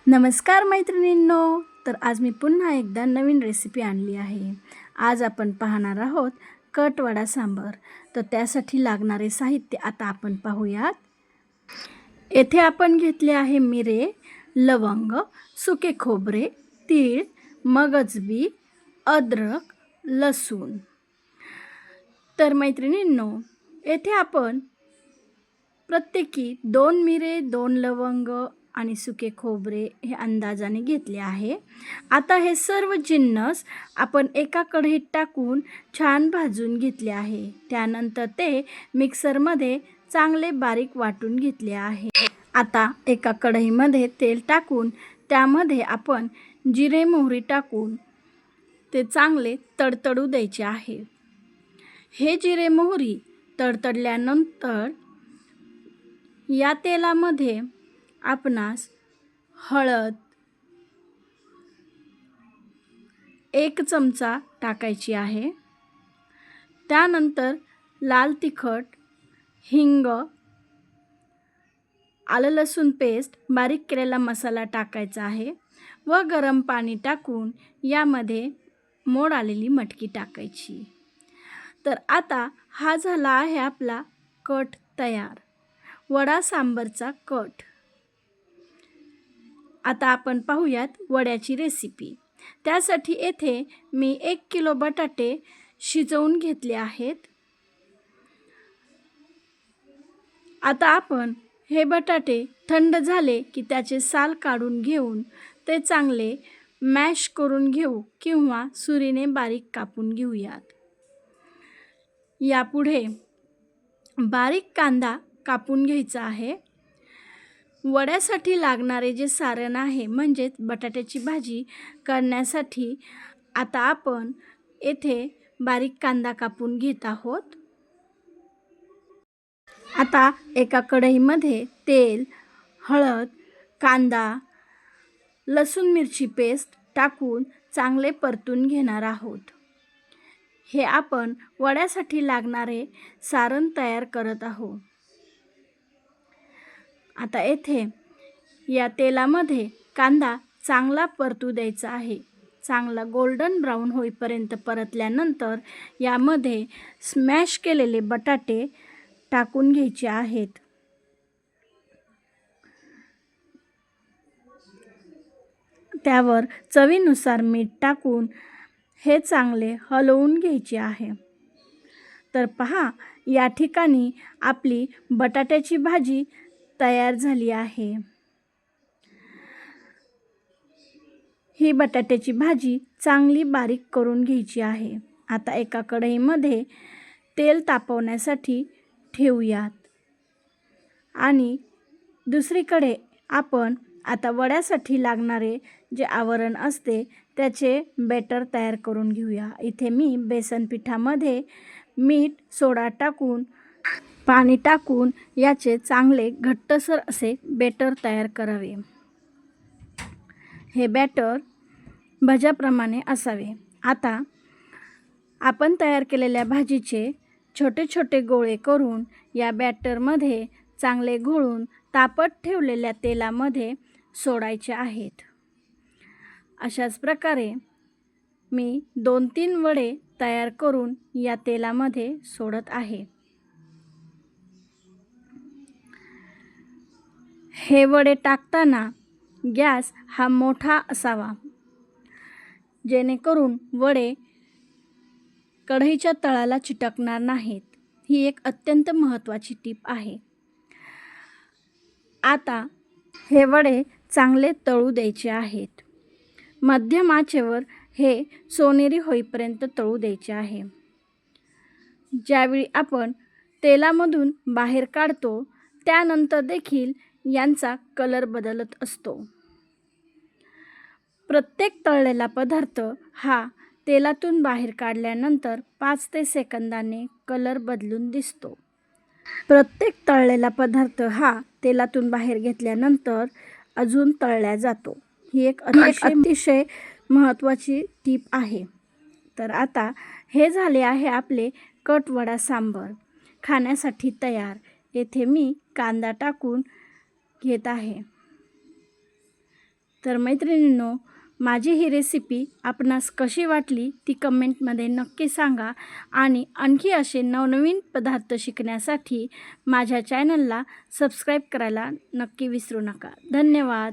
नमस्कार मैत्रिणींनो. तर आज मी पुन्हा एकदा नवीन रेसिपी आणली आहे. आज आपण पाहणार आहोत कटवडा सांबर. तर त्यासाठी लागणारे साहित्य आता आपण पाहूयात. येथे आपण घेतले आहे मिरे, लवंग, सुके खोबरे, तीळ, मगजबी, अद्रक, लसूण. तर मैत्रिणींनो, येथे आपण प्रत्येकी 2 मिरे, 2 लवंग आणि सुके खोबरे हे अंदाजाने घेतले आहे. आता हे सर्व जिन्नस आपण एका कढईत टाकून छान भाजून घेतले आहे. त्यानंतर ते मिक्सरमध्ये चांगले बारीक वाटून घेतले आहे. आता एका कढईमध्ये तेल टाकून त्यामध्ये आपण जिरे मोहरी टाकून ते चांगले तडतडू द्यायचे आहे. हे जिरे मोहरी तडतडल्यानंतर या तेलामध्ये आपणास हळद 1 चमचा टाकायची आहे. त्यानंतर लाल तिखट, हिंग, आलं लसूण पेस्ट, बारीक केलेला मसाला टाकायचा आहे व गरम पाणी टाकून यामध्ये मोड आलेली मटकी टाकायची. तर आता हा झाला आहे आपला कट तयार, वडा सांबरचा कट. आता आपण पाहूयात वड्याची रेसिपी. त्यासाठी येथे मी 1 किलो बटाटे शिजवून घेतले आहेत. आता आपण हे बटाटे थंड झाले की त्याचे साल काढून घेऊन ते चांगले मॅश करून घेऊ किंवा सुरीने बारीक कापून घेऊयात. यापुढे बारीक कांदा कापून घ्यायचा आहे. वड्यासाठी लागणारे जे सारण आहे म्हणजेच बटाट्याची भाजी करण्यासाठी आता आपण येथे बारीक कांदा कापून घेत आहोत. आता एका कढईमध्ये तेल, हळद, कांदा, लसूण मिरची पेस्ट टाकून चांगले परतून घेणार आहोत. हे आपण वड्यासाठी लागणारे सारण तयार करत आहोत. आता येथे या तेलामध्ये कांदा चांगला परतू द्यायचा आहे. चांगला गोल्डन ब्राऊन होईपर्यंत परतल्यानंतर यामध्ये स्मॅश केलेले बटाटे टाकून घ्यायचे आहेत. त्यावर चवीनुसार मीठ टाकून हे चांगले हलवून घ्यायचे आहे. तर पहा, या ठिकाणी आपली बटाट्याची भाजी तयार झाली आहे. ही बटाट्याची भाजी चांगली बारीक करून घ्यायची आहे. आता एका कढईमध्ये तेल तापवण्यासाठी ठेवूयात आणि दुसरीकडे आपण आता वड्यासाठी लागणारे जे आवरण असते त्याचे बॅटर तयार करून घेऊया. इथे मी बेसन पिठामध्ये मीठ, सोडा टाकून पाणी टाकून याचे चांगले घट्टसर असे बॅटर तयार करावे. हे बॅटर भज्याप्रमाणे असावे. आता आपण तयार केलेल्या भाजीचे छोटे छोटे गोळे करून या बॅटरमध्ये चांगले घोळून तापत ठेवलेल्या तेलामध्ये सोडायचे आहेत. अशाच प्रकारे मी 2-3 वडे तयार करून या तेलामध्ये सोडत आहे. हे वडे टाकताना गॅस हा मोठा असावा, जेणेकरून वडे कढईच्या तळाला चिटकणार नाहीत. ही एक अत्यंत महत्त्वाची टीप आहे. आता हे वडे चांगले तळू द्यायचे आहेत. मध्यम आचेवर हे सोनेरी होईपर्यंत तळू द्यायचे आहे. ज्यावेळी आपण तेलामधून बाहेर काढतो त्यानंतर देखील यांचा कलर बदलत असतो. प्रत्येक तळलेला पदार्थ हा तेलातून बाहेर काढल्यानंतर 5 ते सेकंदाने कलर बदलून दिसतो. प्रत्येक तळलेला पदार्थ हा तेलातून बाहेर घेतल्यानंतर अजून तळला जातो. ही एक अतिशय महत्त्वाची टीप आहे. तर आता हे झाले आहे आपले कटवडा सांबर खाण्यासाठी तयार. येथे मी कांदा टाकून घेत आहे. तर मैत्रिणींनो, माझी ही रेसिपी आपणास कशी वाटली ती कमेंटमध्ये नक्की सांगा आणि आणखी असे नवनवीन पदार्थ शिकण्यासाठी माझ्या चॅनलला सबस्क्राईब करायला नक्की विसरू नका. धन्यवाद.